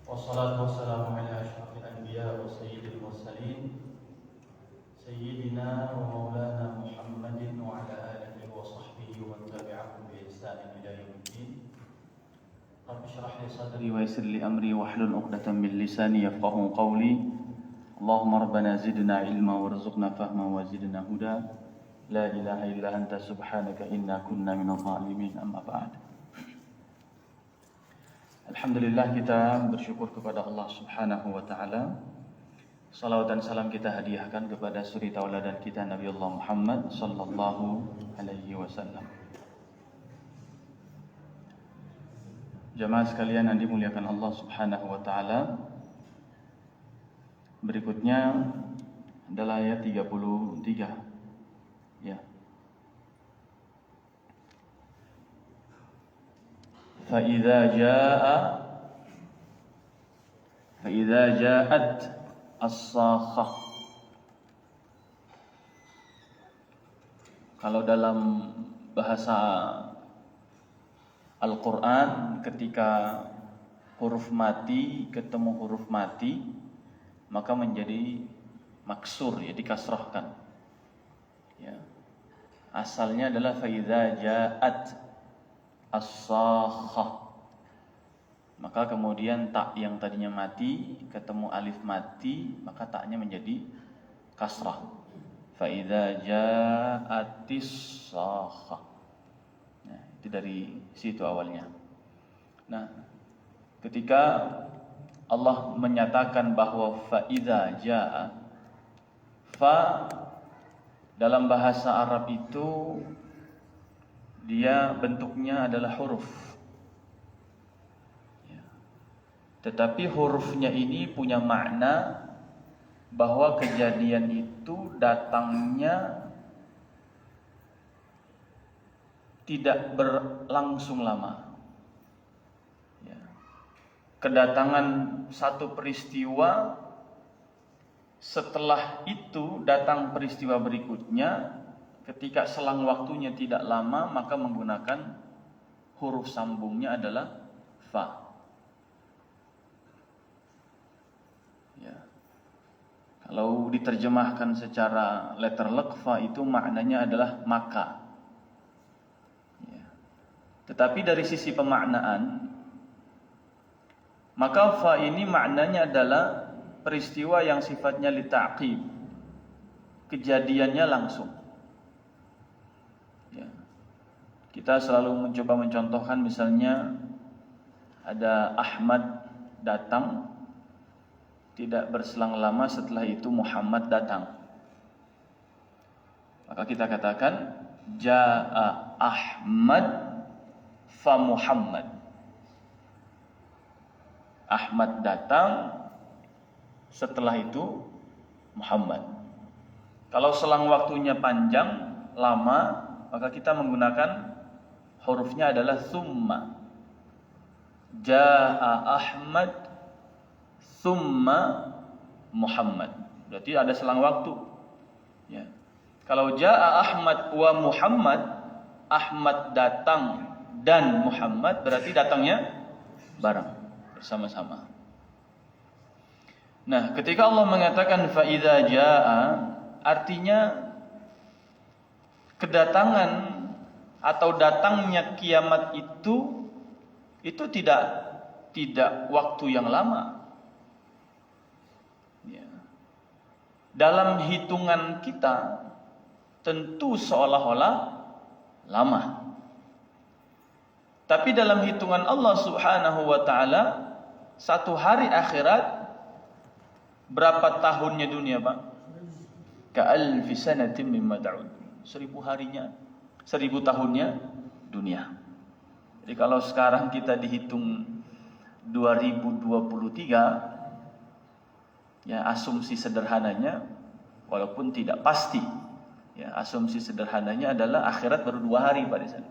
والصلاة والسلام على أشرف الأنبياء وسيد المرسلين سيدنا ومولانا محمد وعلى آله وصحبه ومن تبعهم بإحسان إلى يوم الدين. رب اشرح لي صدري ويسر لي أمري واحلل عقدة من لساني يفقهوا قولي. اللهم ربنا زدنا علما وارزقنا فهما وزدنا هدى. لا إله إلا أنت سبحانك إنا كنا من الظالمين. أما بعد. Alhamdulillah, kita bersyukur kepada Allah Subhanahu wa taala. Salawat dan salam kita hadiahkan kepada suri tauladan kita Nabi Allah Muhammad sallallahu alaihi wasallam. Jamaah sekalian yang dimuliakan Allah Subhanahu wa taala. Berikutnya adalah ayat 33. Ya. فإذا جاءت الصاخة. Kalau dalam bahasa Al-Quran, ketika huruf mati ketemu huruf mati, maka menjadi maksur, ya, dikasrahkan. Ya. Asalnya adalah فإذا جاءت as-sakhah. Maka kemudian tak yang tadinya mati ketemu alif mati, maka taknya menjadi kasrah. Fa idza ja'atis sakhah. Nah, itu dari situ awalnya. Nah, ketika Allah menyatakan bahwa fa idza ja'a, fa dalam bahasa Arab itu dia bentuknya adalah huruf, ya. Tetapi hurufnya ini punya makna bahwa kejadian itu datangnya tidak berlangsung lama, ya. Kedatangan satu peristiwa, setelah itu datang peristiwa berikutnya. Ketika selang waktunya tidak lama, maka menggunakan huruf sambungnya adalah fa. Ya. Kalau diterjemahkan secara letterlek, fa itu maknanya adalah maka. Ya. Tetapi dari sisi pemaknaan, maka fa ini maknanya adalah peristiwa yang sifatnya lita'qib, kejadiannya langsung. Kita selalu mencoba mencontohkan, misalnya ada Ahmad datang, tidak berselang lama setelah itu Muhammad datang. Maka kita katakan Ja'a Ahmad fa Muhammad. Ahmad datang, setelah itu Muhammad. Kalau selang waktunya panjang, lama, maka kita menggunakan hurufnya adalah summa. Ja'a Ahmad summa Muhammad. Berarti ada selang waktu. Ya. Kalau Ja'a Ahmad wa Muhammad, Ahmad datang dan Muhammad, berarti datangnya bareng, bersama-sama. Nah, ketika Allah mengatakan fa idza jaa'a, artinya kedatangan atau datangnya kiamat itu tidak waktu yang lama. Ya. Dalam hitungan kita tentu seolah-olah lama. Tapi dalam hitungan Allah Subhanahu wa taala, satu hari akhirat berapa tahunnya dunia, Pak? Ka'alfi sanatin mimma ta'ud. 1000 harinya, 1000 tahunnya dunia. Jadi kalau sekarang kita dihitung 2023, ya asumsi sederhananya, walaupun tidak pasti, ya asumsi sederhananya adalah akhirat baru 2 hari Pak di sana.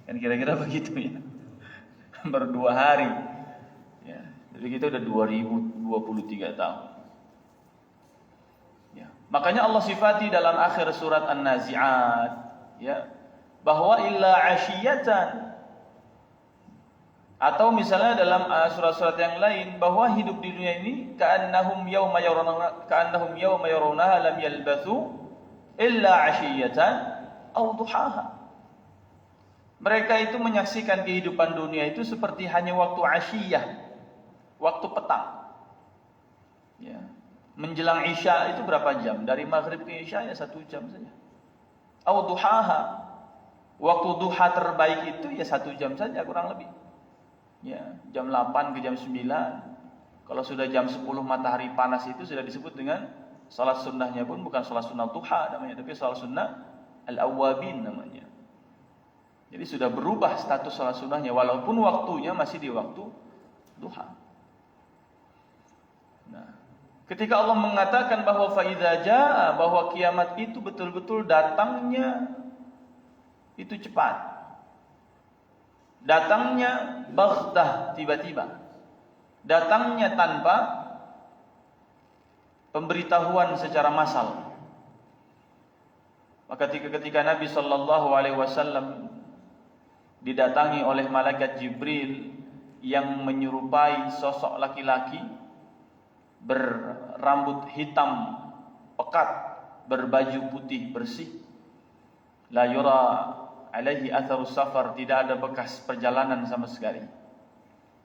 Kan kira-kira begitu ya. Baru 2 hari. Ya, jadi kita udah 2023 tahun. Ya. Makanya Allah sifati dalam akhir surat An-Nazi'at, ya, bahwa illa 'ashiyatan Atau misalnya dalam surat-surat yang lain bahwa hidup di dunia ini ka'annahum yawma yarawnaha lam yalbathu illa 'ashiyatan aw duhaha. Mereka itu menyaksikan kehidupan dunia itu seperti hanya waktu asyiyah, waktu petang. Ya. Menjelang Isya itu berapa jam? Dari maghrib ke Isya ya 1 jam saja. Aw duhaha. Waktu duha terbaik itu ya 1 jam saja kurang lebih. Ya, jam 8 ke jam 9. Kalau sudah jam 10 matahari panas itu sudah disebut dengan salat sunnahnya pun bukan salat sunnah duha namanya, tapi salat sunnah al-awwabin namanya. Jadi sudah berubah status salat sunnahnya walaupun waktunya masih di waktu duha. Nah, ketika Allah mengatakan bahwa faidza jaa, bahwa kiamat itu betul-betul datangnya itu cepat. Datangnya baghtah, tiba-tiba. Datangnya tanpa pemberitahuan secara massal. Maka ketika Nabi sallallahu alaihi wasallam didatangi oleh malaikat Jibril yang menyerupai sosok laki-laki berambut hitam pekat, berbaju putih bersih, la yura alaihi atharus safar, tidak ada bekas perjalanan sama sekali.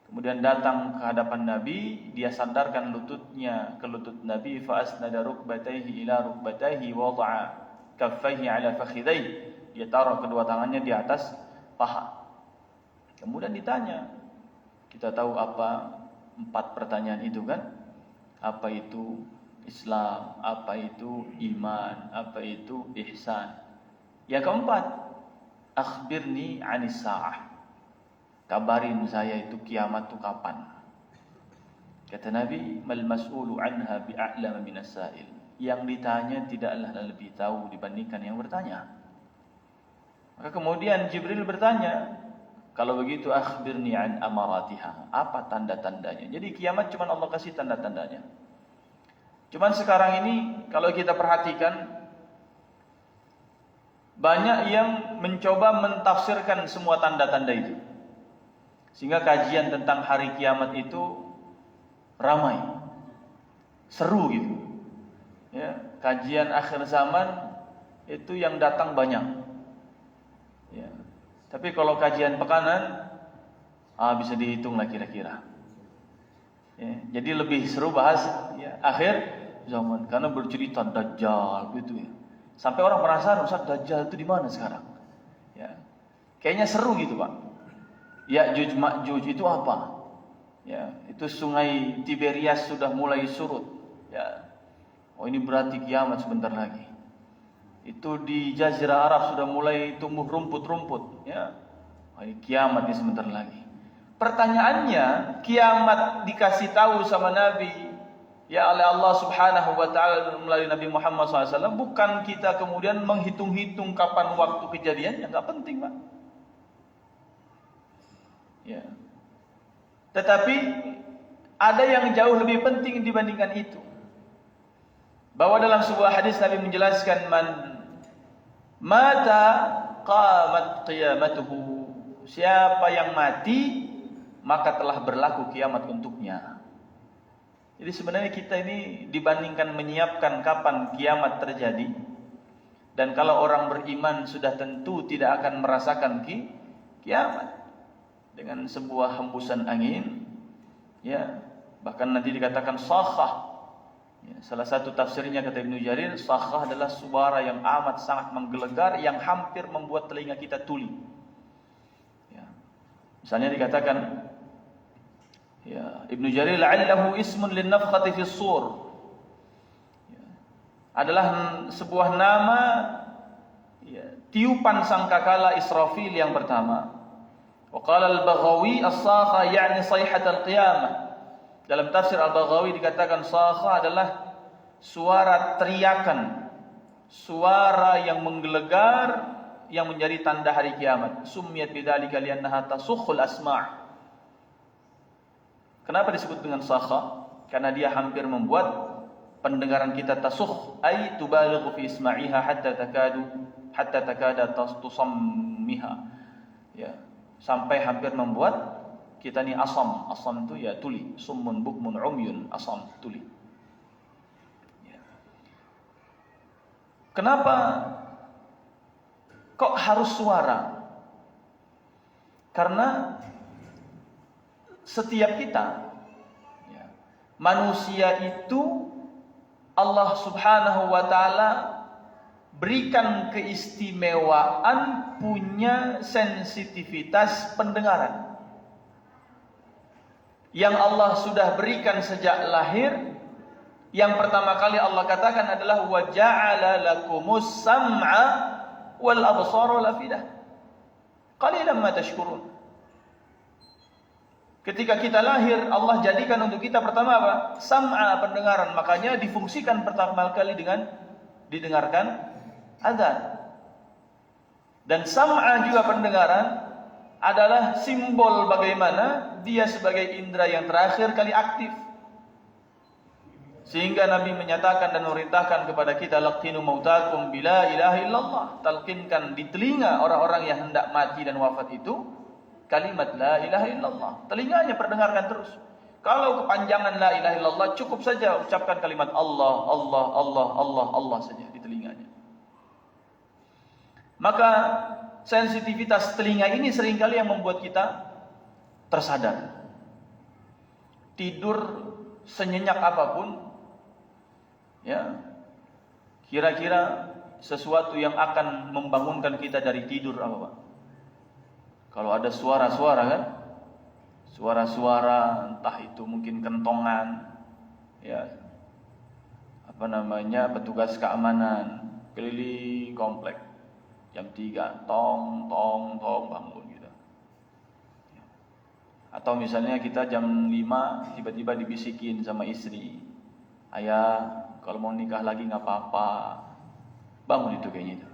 Kemudian datang ke hadapan Nabi, dia sandarkan lututnya ke lutut Nabi, fa asnada rukbatayhi ila rukbatayhi wa wada'a kaffayhi ala fakhidayhi, dia taruh kedua tangannya di atas paha. Kemudian ditanya, kita tahu apa 4 pertanyaan itu kan? Apa itu Islam, apa itu iman, apa itu ihsan. Yang keempat, akhbirni 'anis sa'ah. Kabarin saya itu kiamat itu kapan. Kata Nabi, mal mas'ulu 'anha bi'a'lama minas sa'il. Yang ditanya tidaklah lebih tahu dibandingkan yang bertanya. Maka kemudian Jibril bertanya, kalau begitu akhbirni 'an amaratiha. Apa tanda-tandanya? Jadi kiamat cuma Allah kasih tanda-tandanya. Cuman sekarang ini kalau kita perhatikan, banyak yang mencoba mentafsirkan semua tanda-tanda itu. Sehingga kajian tentang hari kiamat itu ramai, seru gitu. Ya, kajian akhir zaman itu yang datang banyak. Ya. Tapi kalau kajian pekanan, bisa dihitung lah kira-kira. Ya, jadi lebih seru bahas ya, akhir zaman karena bercerita Dajjal gitu ya. Sampai orang penasaran, Ustaz, Dajjal itu di mana sekarang? Ya. Kayaknya seru gitu, Pak. Ya'juj Ma'juj itu apa? Ya, itu sungai Tiberias sudah mulai surut. Ya. Oh, ini berarti kiamat sebentar lagi. Itu di Jazirah Arab sudah mulai tumbuh rumput-rumput, ya. Oh, ini kiamat ini sebentar lagi. Pertanyaannya, kiamat dikasih tahu sama Nabi ya oleh Allah Subhanahu wa taala melalui Nabi Muhammad SAW, bukan kita kemudian menghitung-hitung kapan waktu kejadiannya, enggak penting, Pak. Ya. Tetapi ada yang jauh lebih penting dibandingkan itu. Bahwa dalam sebuah hadis Nabi menjelaskan, man mata qamat qiyamatuhu. Siapa yang mati maka telah berlaku kiamat untuknya. Jadi sebenarnya kita ini dibandingkan menyiapkan kapan kiamat terjadi, dan kalau orang beriman sudah tentu tidak akan merasakan kiamat dengan sebuah hembusan angin, ya, bahkan nanti dikatakan sakhah. Ya, salah satu tafsirnya kata Ibnu Jarir, sakhah adalah suara yang amat sangat menggelegar yang hampir membuat telinga kita tuli. Ya. Misalnya dikatakan, ya, Ibnu Jarir la'allahu ismun linnafkhati fis sur. Ya. Adalah sebuah nama, ya, tiupan sangkakala Israfil yang pertama. Wa qala al-Baghawi as-sakha ya'ni sayhat al-qiyamah. Dalam tafsir Al-Baghawi dikatakan sakha adalah suara teriakan, suara yang menggelegar yang menjadi tanda hari kiamat. Summiyat bidzalika li'annaha tasukhul asma'. Kenapa disebut dengan sakha? Karena dia hampir membuat pendengaran kita tasukh, ay tubalighu fi isma'iha hatta takada tusammiha. Ya, sampai hampir membuat Kita ni asam. Asam itu ya tuli. Summun bukmun umyun. Asam, tuli. Ya. Kenapa kok harus suara? Karena setiap kita, ya, manusia itu Allah Subhanahu wa ta'ala berikan keistimewaan punya sensitivitas pendengaran yang Allah sudah berikan sejak lahir. Yang pertama kali Allah katakan adalah wa ja'ala lakumus sam'a wal absara wal afidah qalilan ma tashkurun. Ketika kita lahir, Allah jadikan untuk kita pertama apa? Sam'a, pendengaran. Makanya difungsikan pertama kali dengan didengarkan azan. Dan sam'a juga pendengaran adalah simbol bagaimana dia sebagai indera yang terakhir kali aktif. Sehingga Nabi menyatakan dan memerintahkan kepada kita, laqinu mautakum bila ilaha illallah. Talqinkan di telinga orang-orang yang hendak mati dan wafat itu kalimat la ilaha illallah. Telinganya perdengarkan terus. Kalau kepanjangan la ilaha illallah, cukup saja ucapkan kalimat Allah, Allah, Allah, Allah, Allah saja di telinganya. Maka sensitivitas telinga ini seringkali yang membuat kita tersadar. Tidur senyenyak apapun, ya, kira-kira sesuatu yang akan membangunkan kita dari tidur apa, Pak? Kalau ada suara-suara kan, suara-suara entah itu mungkin kentongan, ya, apa namanya, petugas keamanan keliling komplek jam 3, tong tong tong, bangun gitu. Atau misalnya kita jam 5 tiba-tiba dibisikin sama istri, ayah kalau mau nikah lagi nggak apa-apa, bangun itu kayaknya itu.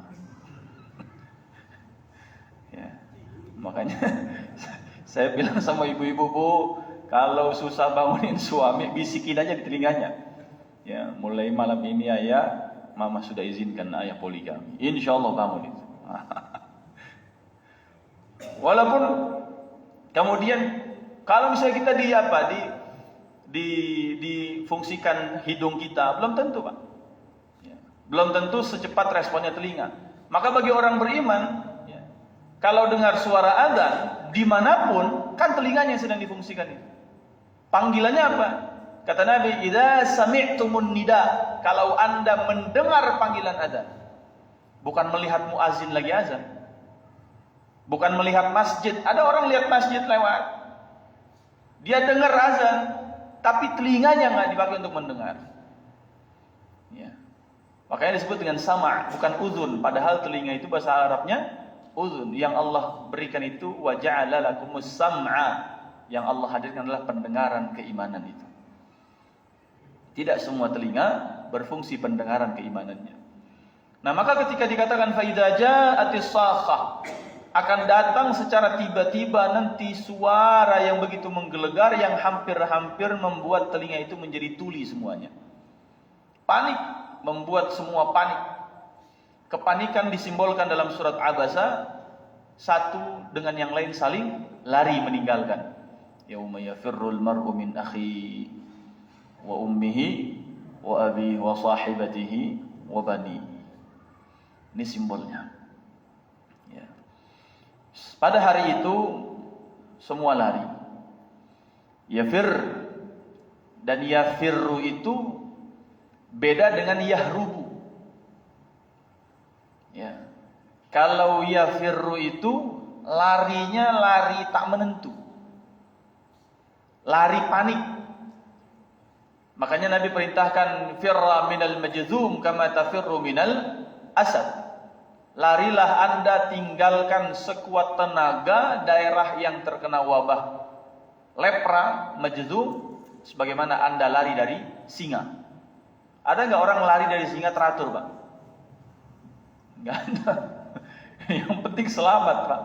Ya. Makanya saya bilang sama ibu-ibu, Bu, kalau susah bangunin suami, bisikin aja di telinganya. Ya, mulai malam ini ayah, mama sudah izinkan ayah poligami. Insya Allah bangun itu. Walaupun kemudian kalau misalnya kita difungsikan hidung kita, belum tentu, Pak. Ya, belum tentu secepat responnya telinga. Maka bagi orang beriman, kalau dengar suara azan dimanapun, kan telinganya yang sedang difungsikan itu. Panggilannya apa? Kata Nabi, idza sami'tumun nida, kalau Anda mendengar panggilan azan, bukan melihat muazin lagi azan, bukan melihat masjid. Ada orang lihat masjid lewat, dia dengar azan, tapi telinganya nggak dipakai untuk mendengar. Ya. Makanya disebut dengan sama', bukan uzun. Padahal telinga itu bahasa Arabnya uzun. Yang Allah berikan itu wa ja'ala lakumus sam'a, yang Allah hadirkan adalah pendengaran keimanan itu. Tidak semua telinga berfungsi pendengaran keimanannya. Nah, maka ketika dikatakan fa idza ja'atis sakhah, akan datang secara tiba-tiba nanti suara yang begitu menggelegar yang hampir-hampir membuat telinga itu menjadi tuli semuanya. Panik, membuat semua panik. Kepanikan disimbolkan dalam surat Abasa, satu dengan yang lain saling lari meninggalkan. Yauma yafirrul mar'u min akhi wa ummihi wa abihi wa sahibatihi wa bani. Ini simbolnya. Ya. Pada hari itu semua lari. Yafir dan yafirru itu beda dengan yahrubu. Ya. Kalau yafirru itu larinya lari tak menentu, lari panik. Makanya Nabi perintahkan firra minal majzum kama tafirru minal asad. Larilah Anda, tinggalkan sekuat tenaga daerah yang terkena wabah lepra, majzum, sebagaimana Anda lari dari singa. Ada nggak orang lari dari singa teratur, Pak? Nggak ada. Yang penting selamat, Pak.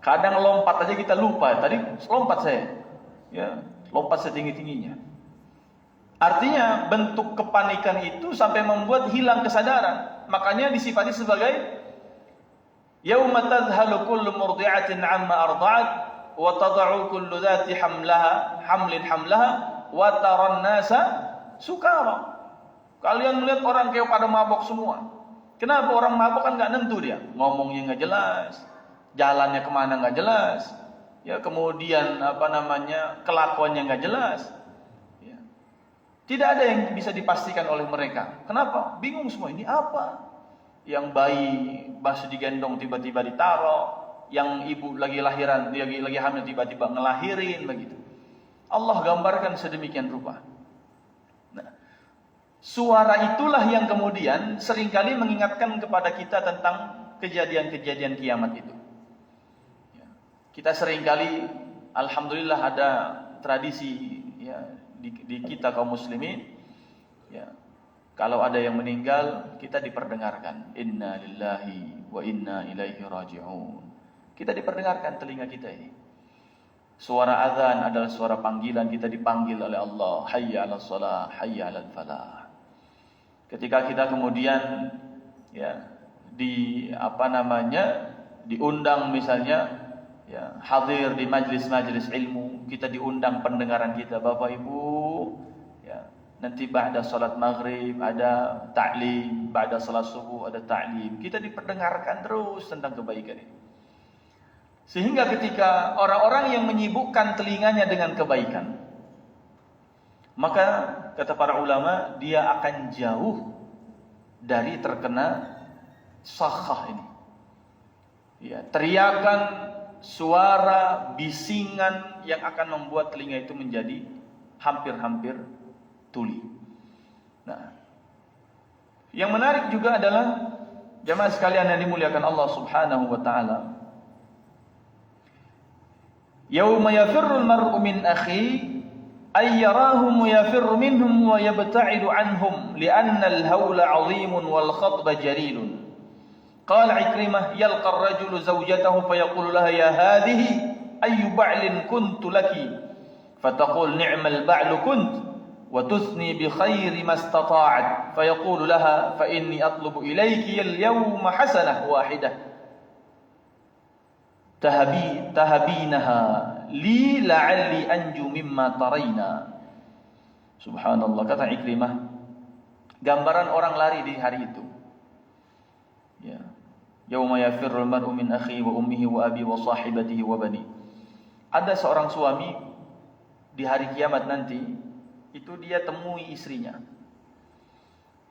Kadang lompat aja kita lupa. Tadi lompat saya, ya, lompat setinggi-tingginya. Artinya bentuk kepanikan itu sampai membuat hilang kesadaran. Makanya disifati sebagai yauma tadhalu kullu murdi'atin 'amma arda'at wa tad'u kullu dhati hamlin hamlaha wa taran nasa sukara. Kalian melihat orang kayak pada mabok semua. Kenapa? Orang mabok kan nggak nentu dia, ngomongnya nggak jelas, jalannya kemana nggak jelas, ya kemudian kelakuannya nggak jelas. Ya. Tidak ada yang bisa dipastikan oleh mereka. Kenapa? Bingung semua. Ini apa? Yang bayi masih digendong tiba-tiba ditaruh, yang ibu lagi lahiran, lagi hamil tiba-tiba ngelahirin begitu. Allah gambarkan sedemikian rupa. Nah, suara itulah yang kemudian seringkali mengingatkan kepada kita tentang kejadian-kejadian kiamat itu. Ya. Kita seringkali, alhamdulillah ada tradisi ya di kita kaum muslimin. Ya. Kalau ada yang meninggal, kita diperdengarkan. Inna lillahi wa inna ilaihi raji'un. Kita diperdengarkan telinga kita ini. Suara azan adalah suara panggilan, kita dipanggil oleh Allah. Hayya 'alas shalah, hayya 'alal falah. Ketika kita kemudian ya diundang misalnya ya hadir di majlis-majlis ilmu, kita diundang pendengaran kita, Bapak Ibu, ya. Nanti ba'da salat maghrib ada ta'lim, ba'da salat subuh ada ta'lim. Kita diperdengarkan terus tentang kebaikan ini. Sehingga ketika orang-orang yang menyibukkan telinganya dengan kebaikan, maka kata para ulama, dia akan jauh dari terkena sakhah ini. Ya, teriakan, suara, bisingan yang akan membuat telinga itu menjadi hampir-hampir tuli. Nah, yang menarik juga adalah jamaah sekalian yang dimuliakan Allah Subhanahu wa taala. Yauma yafirrul mar'u min akhi ay yarahum yafirru minhum wa yabta'idu anhum li'anna al-hawla 'azimun wal khatba jarilun. Qala Ikrimah yalqa ar-rajulu zawjatahu fayaqulu laha ya hadhihi ayyu ba'lin kuntu laki fataqul ni'mal ba'lu kunt wa tusni bi khairi ma istata'at fayaqulu laha fa inni atlubu ilayki al-yawma hasanah wahidah tahabinaha li la'alli anju mimma tarayna. Subhanallah, kata Ikrimah, gambaran orang lari di hari itu. Ya. Yauma yafirrul mar'u min akhi wa ummihi wa abi wa sahibatihi wa bani. Ada seorang suami di hari kiamat nanti itu dia temui istrinya.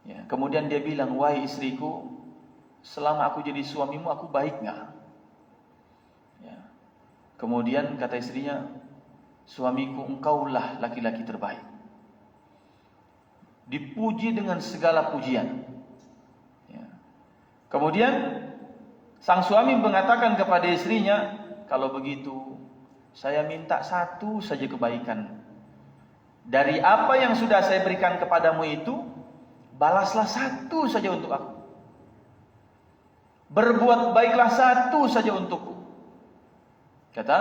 Ya, kemudian dia bilang, "Wahai istriku, selama aku jadi suamimu aku baik enggak?" Kemudian kata istrinya, suamiku engkaulah laki-laki terbaik. Dipuji dengan segala pujian. Ya. Kemudian sang suami mengatakan kepada istrinya, kalau begitu saya minta satu saja kebaikan. Dari apa yang sudah saya berikan kepadamu itu, balaslah satu saja untuk aku. Berbuat baiklah satu saja untukku. Kata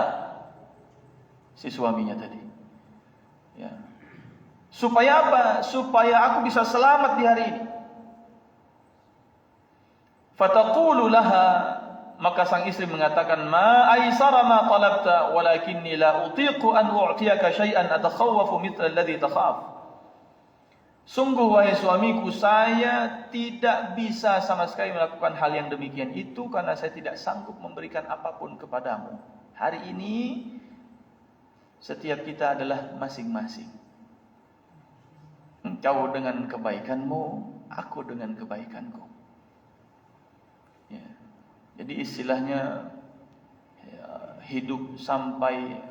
si suaminya tadi. Ya. Supaya apa? Supaya aku bisa selamat di hari ini. Fataqulu laha, maka sang istri mengatakan, ma aisara ma talabta walakinni la utiqu an u'tiyaka syai'an atakhawwafu mithla alladhi takhaf. Sungguh wahai suamiku, saya tidak bisa sama sekali melakukan hal yang demikian itu karena saya tidak sanggup memberikan apapun kepadamu. Hari ini setiap kita adalah masing-masing. Engkau dengan kebaikanmu, aku dengan kebaikanku. Ya. Jadi istilahnya ya, hidup sampai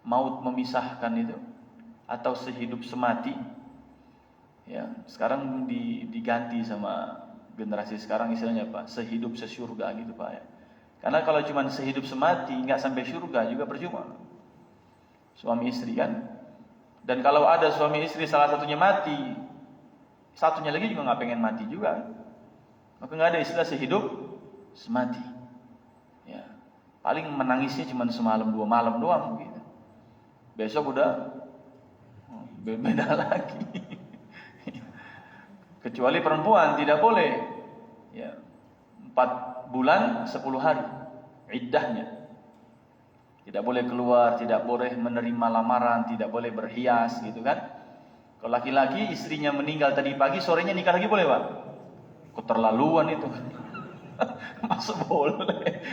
maut memisahkan itu, atau sehidup semati. Ya, sekarang diganti sama generasi sekarang istilahnya apa? Sehidup sesyurga gitu Pak ya. Karena kalau cuma sehidup semati nggak sampai surga juga percuma. Suami istri kan. Dan kalau ada suami istri salah satunya mati, satunya lagi juga nggak pengen mati juga. Maka nggak ada istilah sehidup semati. Ya, paling menangisnya cuma semalam 2 malam doang gitu. Besok udah beda lagi. Kecuali perempuan tidak boleh. Ya, 4 bulan 10 hari iddahnya. Tidak boleh keluar, tidak boleh menerima lamaran, tidak boleh berhias gitu kan. Kalau laki-laki istrinya meninggal tadi pagi, sorenya nikah lagi boleh, Pak? Keterlaluan itu. Masuk boleh.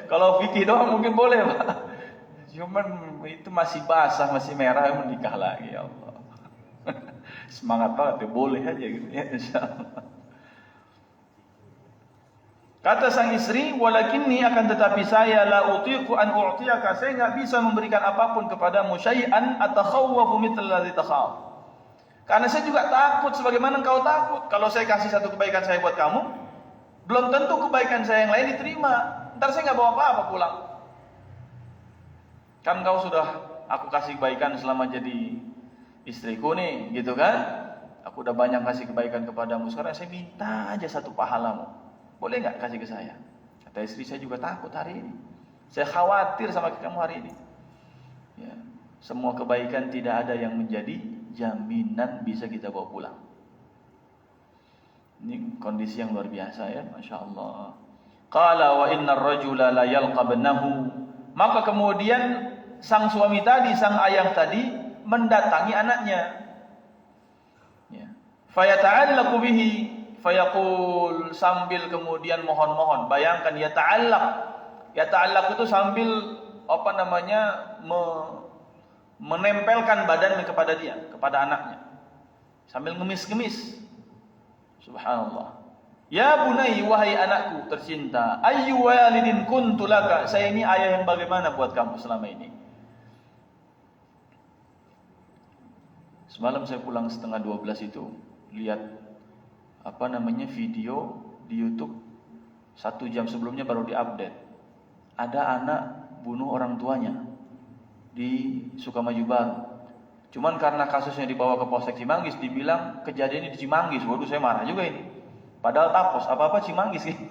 Kalau fikih doang mungkin boleh, Pak. Cuman itu masih basah, masih merah, menikah lagi, ya Allah. Semangat banget ya, boleh aja gitu ya, insyaallah. Kata sang istri, walakinni akan tetapi saya la utiqu an u'tiyaka, saya enggak bisa memberikan apapun kepadamu syai'an atakhawwafu mithla alladhi takhaf. Karena saya juga takut sebagaimana engkau takut. Kalau saya kasih satu kebaikan saya buat kamu, belum tentu kebaikan saya yang lain diterima. Ntar saya enggak bawa apa-apa pulang. Kan kau sudah aku kasih kebaikan selama jadi istriku nih, gitu kan? Aku udah banyak kasih kebaikan kepadamu, sekarang saya minta aja satu pahalamu. Boleh nggak kasih ke saya? Kata istri, saya juga takut hari ini. Saya khawatir sama kamu hari ini. Ya, semua kebaikan tidak ada yang menjadi jaminan bisa kita bawa pulang. Ini kondisi yang luar biasa ya, masya Allah. Qala wa innar rajula la yalqabnahu. Maka kemudian sang suami tadi, sang ayah tadi mendatangi anaknya. Ya. Fayata'allaqu bihi, fayaqul, sambil kemudian mohon-mohon. Bayangkan yata'allaq itu sambil menempelkan badannya kepada dia, kepada anaknya, sambil ngemis-ngemis. Subhanallah. Ya bunai, wahai anakku tercinta, ayyu walidin kuntu laka, saya ini ayah yang bagaimana buat kamu selama ini. Semalam saya pulang setengah 12 itu, lihat video di YouTube 1 jam sebelumnya baru diupdate. Ada anak bunuh orang tuanya di Sukamaju Baru. Cuman karena kasusnya dibawa ke Polsek Cimanggis, dibilang kejadian ini di Cimanggis. Waduh, saya marah juga ini. Padahal Tapos, apa-apa Cimanggis ini.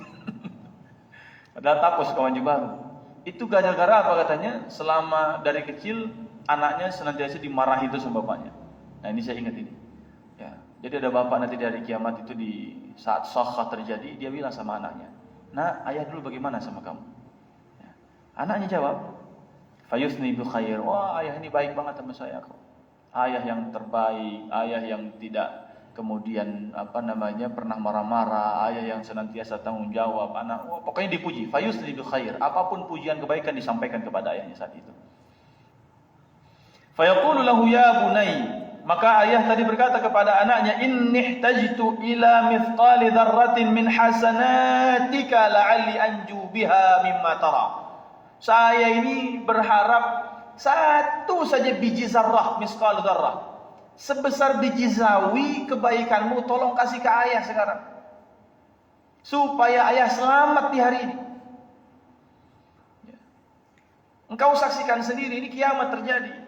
Padahal Tapos Sukamaju Baru. Itu gara-gara apa katanya? Selama dari kecil anaknya senantiasa dimarahi itu sama bapaknya. Nah, ini saya ingat ini. Ya, jadi ada bapak nanti dari kiamat itu di saat sokha terjadi, dia bilang sama anaknya, "Nah, ayah dulu bagaimana sama kamu?" Ya. Anaknya jawab, "Fayusni bi khair." Wah, ayah ini baik banget sama saya kok. Ayah yang terbaik, ayah yang tidak kemudian pernah marah-marah, ayah yang senantiasa tanggung jawab. Anak, wah, pokoknya dipuji. Fayusni bi khair. Apapun pujian kebaikan disampaikan kepada ayahnya saat itu. Fayaqulu lahu ya bunai. Maka ayah tadi berkata kepada anaknya, "Inni ihtajtu ila mithqali dzarratin min hasanatika la'alli anju biha mimma tara." Saya ini berharap satu saja biji zarrah, misqal dzarrah. Sebesar biji zawi kebaikanmu tolong kasih ke ayah sekarang. Supaya ayah selamat di hari ini. Engkau saksikan sendiri, ini kiamat terjadi.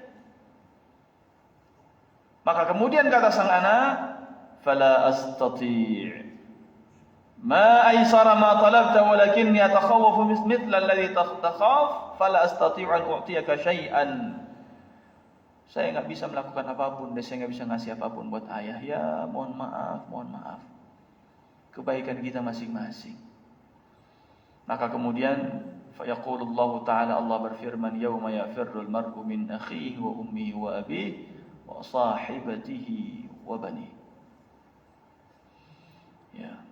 Maka kemudian kata sang anak, "Fala astati'. Ma aysara ma talabta walakinni atakhawwafu mithla alladhi takhaf, fala astati'u an u'tiyaka syai'an." Saya enggak bisa melakukan apapun dan saya enggak bisa ngasih apapun buat ayah. Ya, mohon maaf. Kebaikan kita masing-masing. Maka kemudian fayaqulullahu ta'ala, Allah berfirman, "Yauma yafirrul mar'u min akhihi wa ummihi wa abihi wa sahibatihi wa bani." Ya.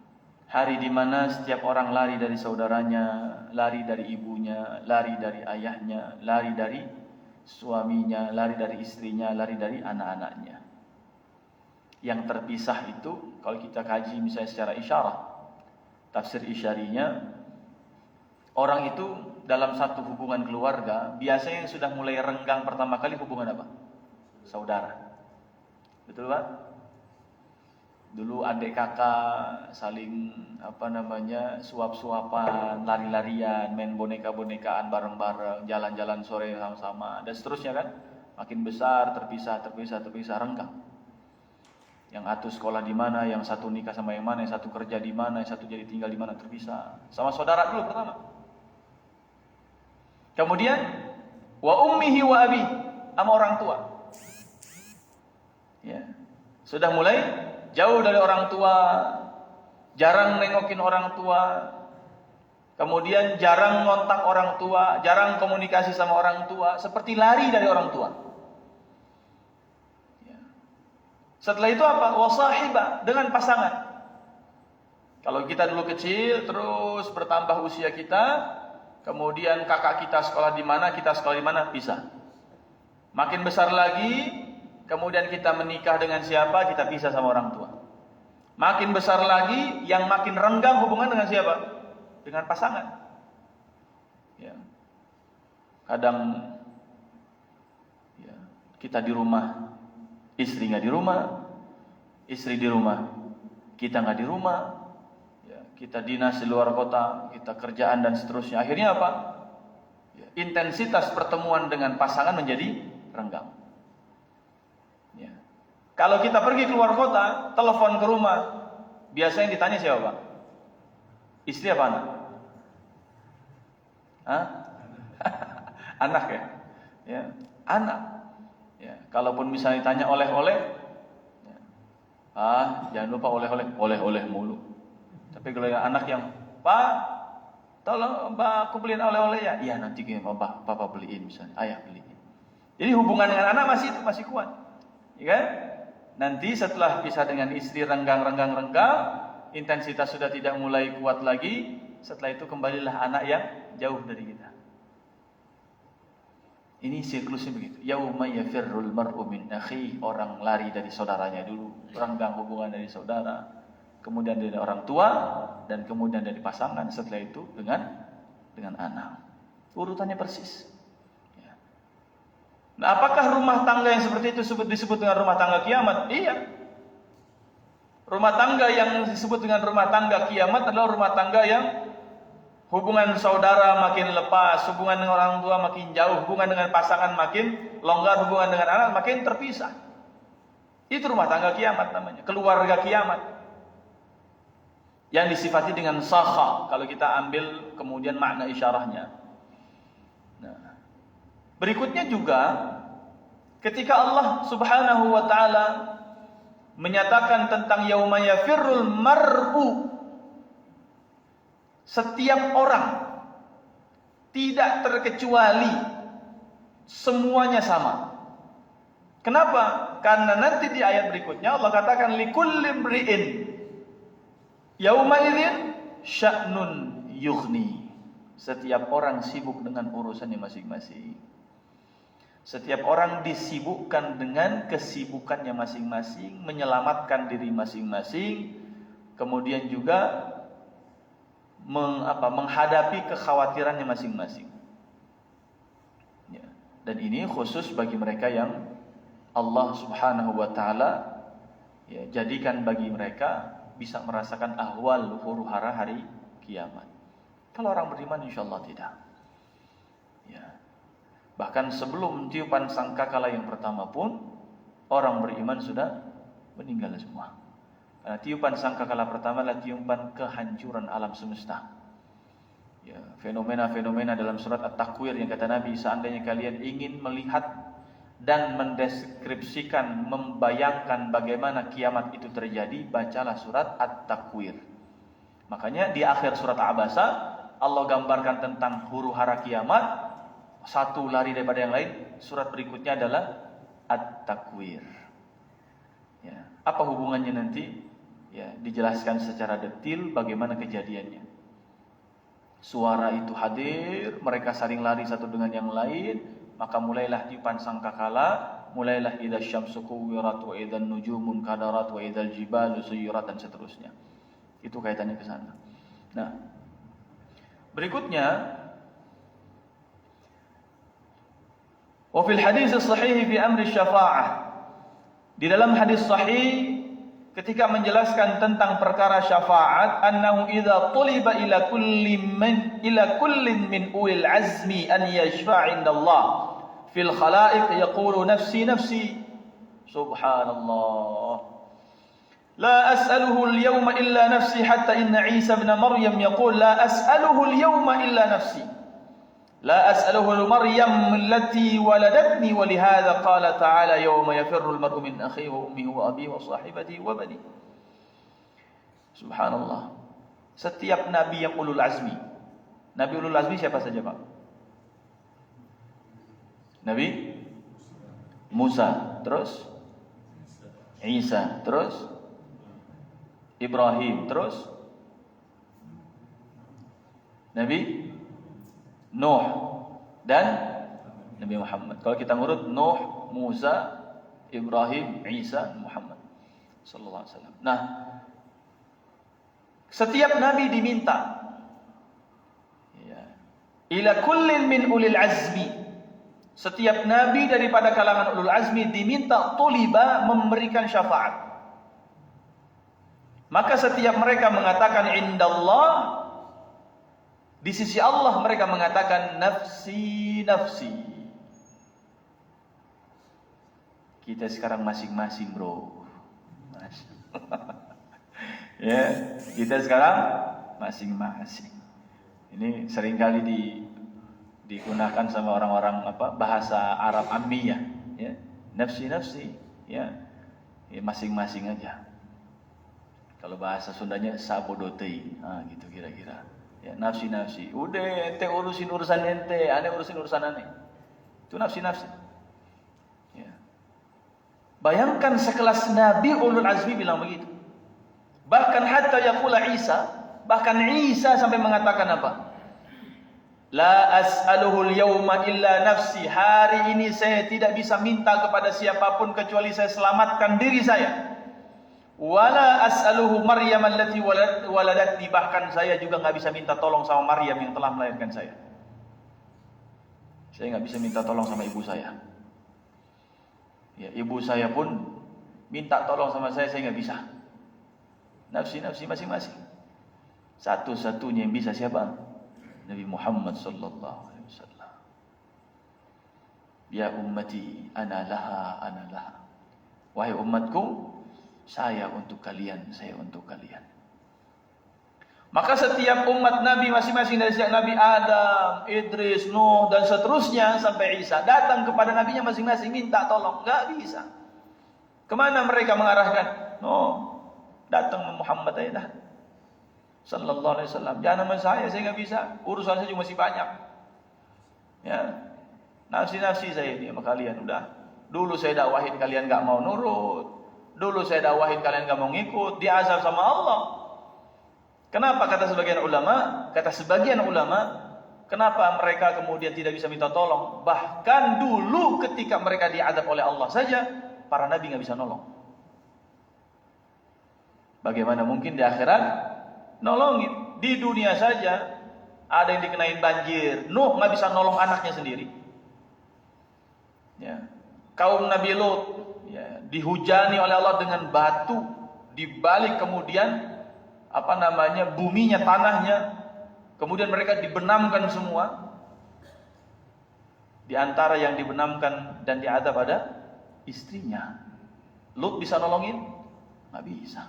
Hari di mana setiap orang lari dari saudaranya, lari dari ibunya, lari dari ayahnya, lari dari suaminya, lari dari istrinya, lari dari anak-anaknya. Yang terpisah itu kalau kita kaji misalnya secara isyarah, tafsir isyarinya, orang itu dalam satu hubungan keluarga biasanya yang sudah mulai renggang pertama kali hubungan apa? Saudara. Betul, Pak? Dulu adik kakak saling suap-suapan, lari-larian, main boneka-bonekaan bareng-bareng, jalan-jalan sore sama-sama dan seterusnya kan. Makin besar terpisah, renggang. Yang satu sekolah di mana, yang satu nikah sama yang mana, yang satu kerja di mana, yang satu jadi tinggal di mana, terpisah. Sama saudara dulu pertama. Kemudian wa ummihi wa abi, sama orang tua. Ya. Sudah mulai jauh dari orang tua, jarang nengokin orang tua. Kemudian jarang ngontak orang tua, jarang komunikasi sama orang tua, seperti lari dari orang tua. Setelah itu apa? Wasahibah, dengan pasangan. Kalau kita dulu kecil, terus bertambah usia kita, kemudian kakak kita sekolah di mana, kita sekolah di mana, pisah. Makin besar lagi, kemudian kita menikah dengan siapa, kita pisah sama orang tua. Makin besar lagi, yang makin renggang hubungan dengan siapa? Dengan pasangan. Ya. Kadang ya, kita di rumah, istri nggak di rumah, istri di rumah, kita nggak di rumah, ya, kita dinas di luar kota, kita kerjaan dan seterusnya. Akhirnya apa? Ya, intensitas pertemuan dengan pasangan menjadi renggang. Ya. Kalau kita pergi keluar kota, telepon ke rumah, biasanya yang ditanya siapa, Pak? Istri apa anak? Hah? Anak ya? Ya, anak. Ya, kalaupun misalnya ditanya oleh-oleh, ya, jangan lupa oleh-oleh mulu. Tapi kalau yang anak yang, Pak, tolong Pak, aku beliin oleh-oleh ya. Iya nanti papa beliin misalnya, ayah beliin. Jadi hubungan dengan anak masih kuat, ya kan? Nanti setelah pisah dengan istri renggang, intensitas sudah tidak mulai kuat lagi. Setelah itu kembalilah anak yang jauh dari kita. Ini siklusnya begitu. Yauma yafirrul mar'u min akhi, orang lari dari saudaranya dulu, renggang hubungan dari saudara, kemudian dari orang tua, dan kemudian dari pasangan. Setelah itu dengan anak. Urutannya persis. Ya. Nah, apakah rumah tangga yang seperti itu disebut dengan rumah tangga kiamat? Iya. Rumah tangga yang disebut dengan rumah tangga kiamat adalah rumah tangga yang hubungan saudara makin lepas, hubungan dengan orang tua makin jauh, hubungan dengan pasangan makin longgar, hubungan dengan anak makin terpisah. Itu rumah tangga kiamat namanya, keluarga kiamat. Yang disifati dengan sakha, kalau kita ambil kemudian makna isyarahnya. Nah, berikutnya juga ketika Allah Subhanahu wa taala menyatakan tentang yauma yafirrul mar'u, setiap orang tidak terkecuali semuanya sama. Kenapa? Karena nanti di ayat berikutnya Allah katakan likulli imri'in yauma idzin sya'nun yughni. Setiap orang sibuk dengan urusannya masing-masing. Setiap orang disibukkan dengan kesibukannya masing-masing, menyelamatkan diri masing-masing, kemudian juga menghadapi kekhawatirannya masing-masing. Ya. Dan ini khusus bagi mereka yang Allah Subhanahu wa taala ya, jadikan bagi mereka bisa merasakan ahwal huru-hara hari kiamat. Kalau orang beriman insyaallah tidak. Ya. Bahkan sebelum tiupan sangkakala yang pertama pun orang beriman sudah meninggal semua. Karena tiupan sangkakala pertama adalah tiupan kehancuran alam semesta. Ya, fenomena-fenomena dalam surat At-Takwir yang kata Nabi, seandainya kalian ingin melihat dan mendeskripsikan, membayangkan bagaimana kiamat itu terjadi, bacalah surat At-Takwir. Makanya di akhir surat Abasa Allah gambarkan tentang huru-hara kiamat, satu lari daripada yang lain. Surat berikutnya adalah At-Takwir. Ya, apa hubungannya nanti? Ya, dijelaskan secara detail bagaimana kejadiannya. Suara itu hadir, mereka saling lari satu dengan yang lain, maka mulailah tiupan sangkakala, mulailah idza syamsu kuwirat wa idzan nujumun kadarat wa idzal jibalu suyirat dan seterusnya. Itu kaitannya ke sana. Nah, berikutnya wa fil hadis sahih fi amri syafa'ah. Di dalam hadis sahih ketika menjelaskan tentang perkara syafaat, annahu idza tuliba ila kullin min ulil azmi an yashfa'a indallah fil khalaiq yaqulu nafsi nafsi. Subhanallah. La as'aluhu al-yawma illa nafsi hatta inna Isa ibn Maryam yaqul la as'aluhu al-yawma illa nafsi. لا أسأله مريم التي ولدتني ولهذا قال تعالى يوم يفر المرء من أخيه وأمه وأبيه وصاحبته وبنيه. Subhanallah. Setiap nabi yang ulul azmi, Nabi ulul azmi siapa saja Pak? Nabi Musa, terus Isa, terus Ibrahim, terus Nabi Nuh dan Nabi Muhammad. Kalau kita ngurut Nuh, Musa, Ibrahim, Isa, Muhammad sallallahu alaihi wasallam. Nah, setiap nabi diminta ya, ila kullin min ulil azmi. Setiap nabi daripada kalangan ulul azmi diminta tuliba memberikan syafaat. Maka setiap mereka mengatakan indallah, di sisi Allah mereka mengatakan nafsi nafsi. Kita sekarang masing-masing bro. Ya, kita sekarang masing-masing. Ini seringkali digunakan sama orang-orang bahasa Arab ammiyah, ya. Nafsi nafsi, ya. Ya masing-masing aja. Kalau bahasa Sundanya sabodotei, gitu kira-kira. Ya, nafsi nafsi. Udah ente urusin urusan ente, ane urusin urusan ane. Itu nafsi nafsi. Ya. Bayangkan sekelas Nabi ulul azmi bilang begitu. Bahkan hatta yaqula Isa, bahkan Isa sampai mengatakan apa? La as'aluhu al-yawma illa nafsi. Hari ini saya tidak bisa minta kepada siapapun kecuali saya selamatkan diri saya. Wala as'aluhu Maryam allati waladatni. Bahkan saya juga enggak bisa minta tolong sama Maryam yang telah melahirkan saya. Saya enggak bisa minta tolong sama ibu saya. Ya, ibu saya pun minta tolong sama saya enggak bisa. Nafsi-nafsi masing-masing. Satu-satunya yang bisa siapa? Nabi Muhammad sallallahu alaihi wasallam. Ya ummati ana laha. Wahai umatku, saya untuk kalian, saya untuk kalian. Maka setiap umat Nabi masing-masing dari sejak Nabi Adam, Idris, Nuh dan seterusnya sampai Isa datang kepada nabinya masing-masing minta tolong, enggak bisa. Kemana mereka mengarahkan? Datang Muhammad aja dah. Sallallahu alaihi wasallam. Jangan sama saya enggak bisa. Urusan saya juga masih banyak. Ya. Nafsi-nafsi saya ini sama kalian udah. Dulu saya dakwahin kalian enggak mau nurut. Dulu saya dakwahin kalian enggak mau ngikut, diazab sama Allah. Kenapa kata sebagian ulama? Kata sebagian ulama, kenapa mereka kemudian tidak bisa minta tolong? Bahkan dulu ketika mereka diazab oleh Allah saja, para nabi enggak bisa nolong. Bagaimana mungkin di akhirat nolongin? Di dunia saja ada yang dikenain banjir. Nuh nggak bisa nolong anaknya sendiri. Ya. Kaum Nabi Lut ya, dihujani oleh Allah dengan batu, dibalik kemudian buminya, tanahnya, kemudian mereka dibenamkan semua. Di antara yang dibenamkan dan diadab ada istrinya. Lut bisa nolongin? Nggak bisa.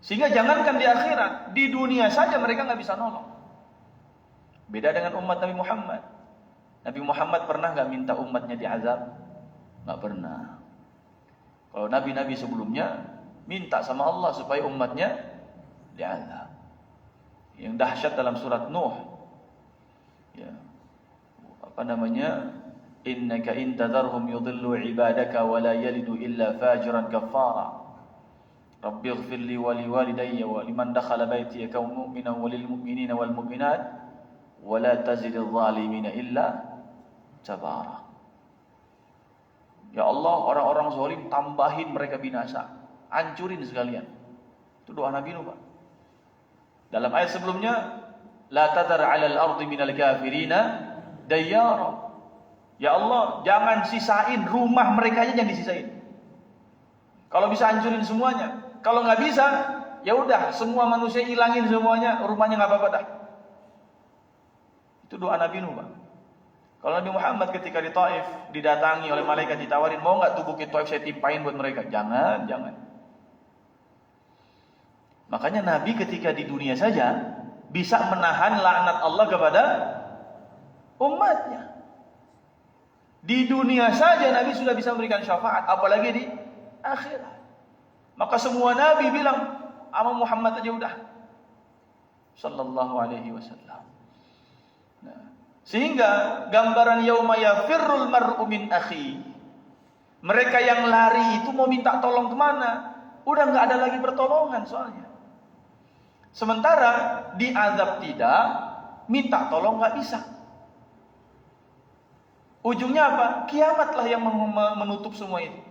Sehingga jangankan di akhirat, di dunia saja mereka nggak bisa nolong. Beda dengan umat Nabi Muhammad. Nabi Muhammad pernah nggak minta umatnya diazab? Nggak pernah. Kalau nabi-nabi sebelumnya minta sama Allah supaya umatnya diazab. Yang dahsyat dalam surat Nuh, ya, innaka in tadharhum yudhillu ibadaka wa la yalidu illa fajiran kaffara. Rabbi ighfir li wa liwalidayya wa liman dakhala baiti kaum mu'minan wa lil mu'minina wal mu'minat wa la tazidil zalimina illa tabara. Ya Allah, orang-orang zalim tambahin mereka binasa, hancurin sekalian. Itu doa Nabi Nuh, Pak. Dalam ayat sebelumnya, la tadhar 'alal ardi minal kafirina dayyara. Ya Allah, jangan sisain rumah mereka aja, jangan disisain. Kalau bisa hancurin semuanya. Kalau nggak bisa, ya udah semua manusia hilangin semuanya, rumahnya nggak apa-apa dah. Itu doa Nabi Nuh, Pak. Kalau Nabi Muhammad ketika di Taif didatangi oleh malaikat ditawarin, mau nggak tubuh ke Taif saya timpain buat mereka? Jangan. Makanya Nabi ketika di dunia saja bisa menahan laknat Allah kepada umatnya. Di dunia saja Nabi sudah bisa memberikan syafaat, apalagi di akhirat. Maka semua Nabi bilang, sama Muhammad aja udah. sallallahu alaihi wasallam. Nah, sehingga gambaran yauma yafirrul mar'u min akhi, mereka yang lari itu mau minta tolong kemana? Udah nggak ada lagi pertolongan soalnya. Sementara diazab tidak, minta tolong nggak bisa. Ujungnya apa? Kiamatlah yang menutup semua itu.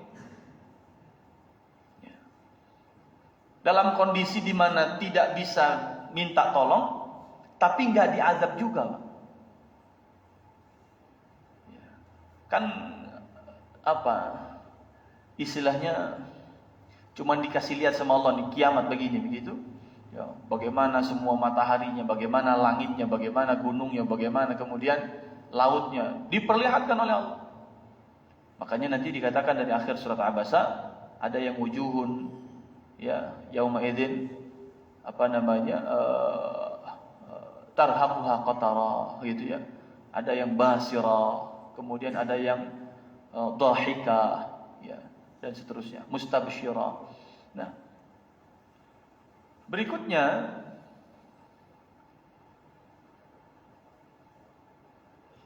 Dalam kondisi di mana tidak bisa minta tolong, tapi nggak diazab juga. Kan apa istilahnya, cuman dikasih lihat sama Allah nih kiamat begini begitu ya, bagaimana semua mataharinya, bagaimana langitnya, bagaimana gunungnya, bagaimana kemudian lautnya diperlihatkan oleh Allah. Makanya nanti dikatakan dari akhir surat Abasa, ada yang wujuhun ya yauma idzin apa namanya tarhaquha qatara gitu ya, ada yang basira, kemudian ada yang dhahika ya, dan seterusnya, mustabsyira. Nah, berikutnya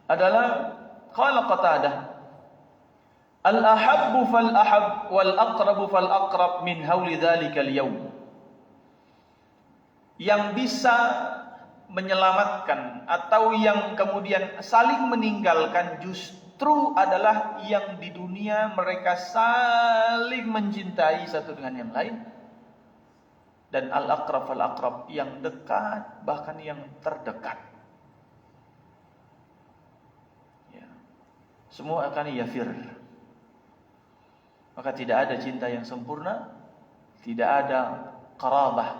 adalah qala Qatadah, al-ahabbu fal-ahab wal-aqrabu fal-aqrab min hauli dzalikal yaum. Yang bisa menyelamatkan atau yang kemudian saling meninggalkan justru adalah yang di dunia mereka saling mencintai satu dengan yang lain, dan al-aqrab fal-aqrab, yang dekat bahkan yang terdekat. Ya. Semua akan yafir. Maka tidak ada cinta yang sempurna, tidak ada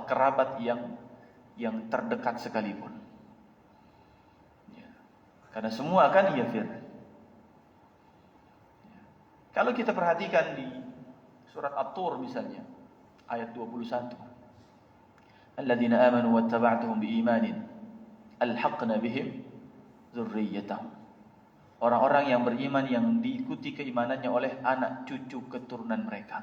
kerabat yang terdekat sekalipun. Ya. Karena semua akan yafir. Ya. Kalau kita perhatikan di surat At-Tur misalnya, ayat 21. Alladzina amanu wattaba'tuhum biimanin alhaqna bihim dzurriyyatahum. Orang-orang yang beriman yang diikuti keimanannya oleh anak cucu keturunan mereka.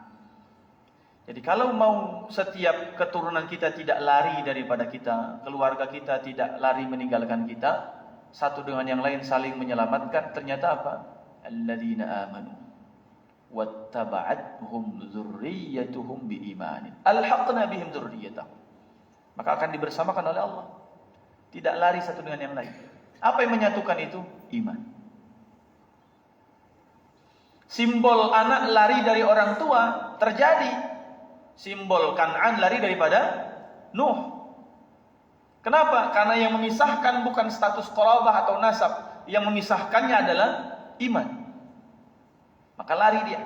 Jadi kalau mau setiap keturunan kita tidak lari daripada kita, keluarga kita tidak lari meninggalkan kita, satu dengan yang lain saling menyelamatkan, ternyata apa? Alladzina amanu wattaba'athum dzurriyyatuhum biimanin alhaqna bihim dzurriyyatahum. Maka akan dibersamakan oleh Allah. Tidak lari satu dengan yang lain. Apa yang menyatukan itu? Iman. Simbol anak lari dari orang tua terjadi. Simbol Kan'an lari daripada Nuh. Kenapa? Karena yang memisahkan bukan status qarabah atau nasab, yang memisahkannya adalah iman. Maka lari dia.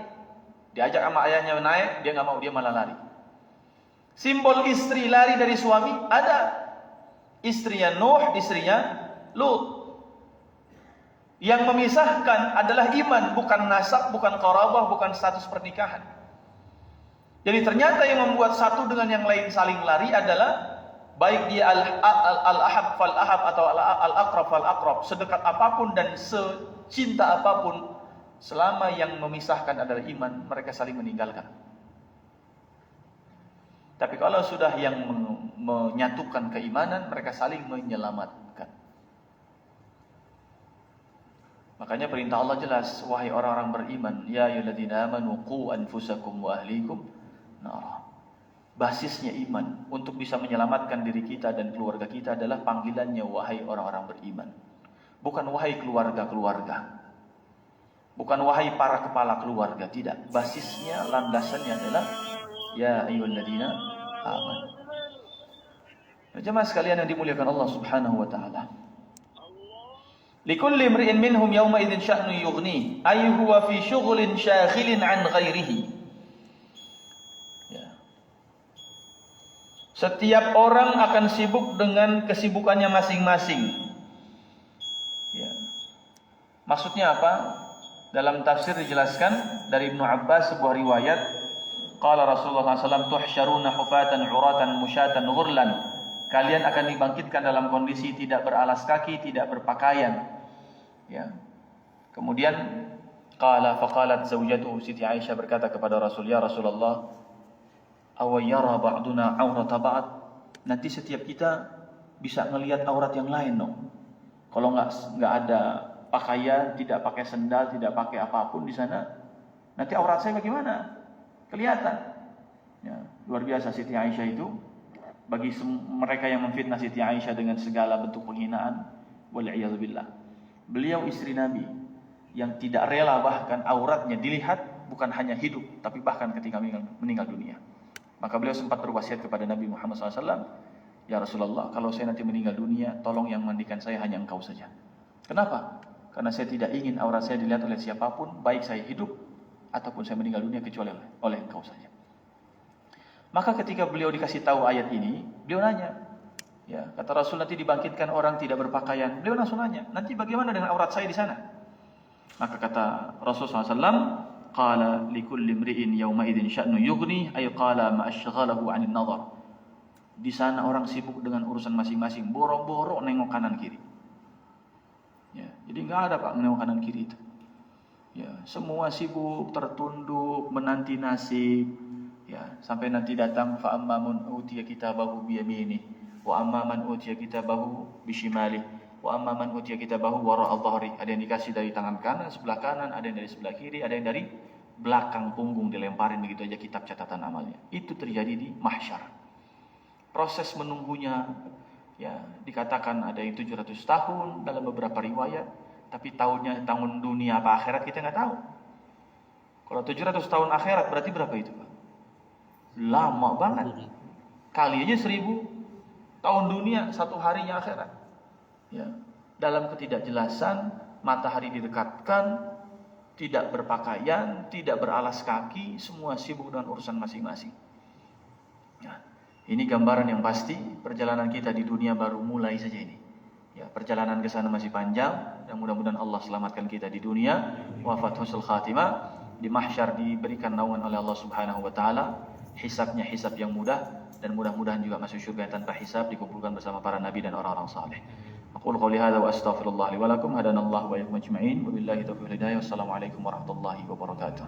Diajak sama ayahnya naik, dia nggak mau, dia malah lari. Simbol istri lari dari suami ada. Istrinya Nuh, istrinya Lut. Yang memisahkan adalah iman, bukan nasab, bukan qarabah, bukan status pernikahan. Jadi ternyata yang membuat satu dengan yang lain saling lari adalah baik dia al-ahab fal-ahab atau al-aqrab fal-aqrab, sedekat apapun dan secinta apapun, selama yang memisahkan adalah iman, mereka saling meninggalkan. Tapi kalau sudah yang menyatukan keimanan, mereka saling menyelamatkan. Makanya perintah Allah jelas, wahai orang-orang beriman, ya ayyuhalladzina amanu qu anfusakum wa ahlikum nar. Basisnya iman untuk bisa menyelamatkan diri kita dan keluarga kita adalah panggilannya wahai orang-orang beriman. Bukan wahai keluarga-keluarga. Bukan wahai para kepala keluarga, tidak. Basisnya, landasannya adalah ya ayyuhalladzina amanu. Jemaah sekalian yang dimuliakan Allah Subhanahu wa taala. Likulli imri'in minhum yawma idzin sya'nu yughni, ay huwa fi syughlin syaghilin 'an ghairihi. Ya. Setiap orang akan sibuk dengan kesibukannya masing-masing. Ya. Maksudnya apa? Dalam tafsir dijelaskan dari Ibnu Abbas sebuah riwayat, qala Rasulullah SAW, tuhsyaruna hufatan uratan musyatan ghurlan. Kalian akan dibangkitkan dalam kondisi tidak beralas kaki, tidak berpakaian. Ya. Kemudian faqalat zaujatuhu, Siti Aisyah berkata kepada Rasul, ya Rasulullah, aw yara ba'duna aurata ba'd. Nanti setiap kita bisa ngelihat aurat yang lain dong. Kalau nggak ada pakaian, tidak pakai sendal, tidak pakai apapun di sana, nanti aurat saya bagaimana? Kelihatan. Ya, luar biasa Siti Aisyah itu. Bagi mereka yang memfitnah Siti Aisyah dengan segala bentuk penghinaan, wal'iyadzubillah. Beliau istri Nabi yang tidak rela bahkan auratnya dilihat, bukan hanya hidup, tapi bahkan ketika meninggal dunia. Maka beliau sempat berwasiat kepada Nabi Muhammad SAW, ya Rasulullah, kalau saya nanti meninggal dunia, tolong yang mandikan saya hanya engkau saja. Kenapa? Karena saya tidak ingin aurat saya dilihat oleh siapapun, baik saya hidup ataupun saya meninggal dunia, kecuali oleh engkau saja. Maka ketika beliau dikasih tahu ayat ini, beliau nanya, ya, kata Rasul nanti dibangkitkan orang tidak berpakaian. Beliau langsung nanya, nanti bagaimana dengan aurat saya di sana? Maka kata Rasul SAW, qala likulli imri'in yawma idzin sya'nu yughni, ay qala ma asyghalahu 'anil nadhar. Di sana orang sibuk dengan urusan masing-masing, boro-boro nengok kanan kiri. Ya, jadi enggak ada Pak nengok kanan kiri itu. Ya, semua sibuk, tertunduk, menanti nasib. Ya, sampai nanti datang fa amman utiya kitabahu bi yaminihi wa amman utiya kitabahu bi shimalihi wa amman utiya kitabahu wara'a dhahri. Ada yang dikasih dari tangan kanan, sebelah kanan, ada yang dari sebelah kiri, ada yang dari belakang punggung dilemparin begitu aja kitab catatan amalnya. Itu terjadi di mahsyar. Proses menunggunya, ya, dikatakan ada yang 700 tahun dalam beberapa riwayat, tapi tahun dunia apa akhirat kita nggak tahu. Kalau 700 tahun akhirat berarti berapa itu, Pak? Lama banget. Kali aja 1000 tahun dunia, satu harinya akhirat. Ya, dalam ketidakjelasan, matahari didekatkan, tidak berpakaian, tidak beralas kaki, semua sibuk dengan urusan masing-masing. Ya, ini gambaran yang pasti perjalanan kita di dunia baru mulai saja ini. Ya, perjalanan ke sana masih panjang dan mudah-mudahan Allah selamatkan kita di dunia, wafat husnul khatimah, di mahsyar diberikan naungan oleh Allah Subhanahu wa taala. Hisabnya hisab yang mudah dan mudah-mudahan juga masuk surga tanpa hisab, dikumpulkan bersama para nabi dan orang-orang saleh. Aqulu qouli hadza wa astaghfirullah li wa lakum, hadanallahu wa iyyakum ajma'in. Wabillahi taufiq wal hidayah. Wassalamualaikum warahmatullahi wabarakatuh.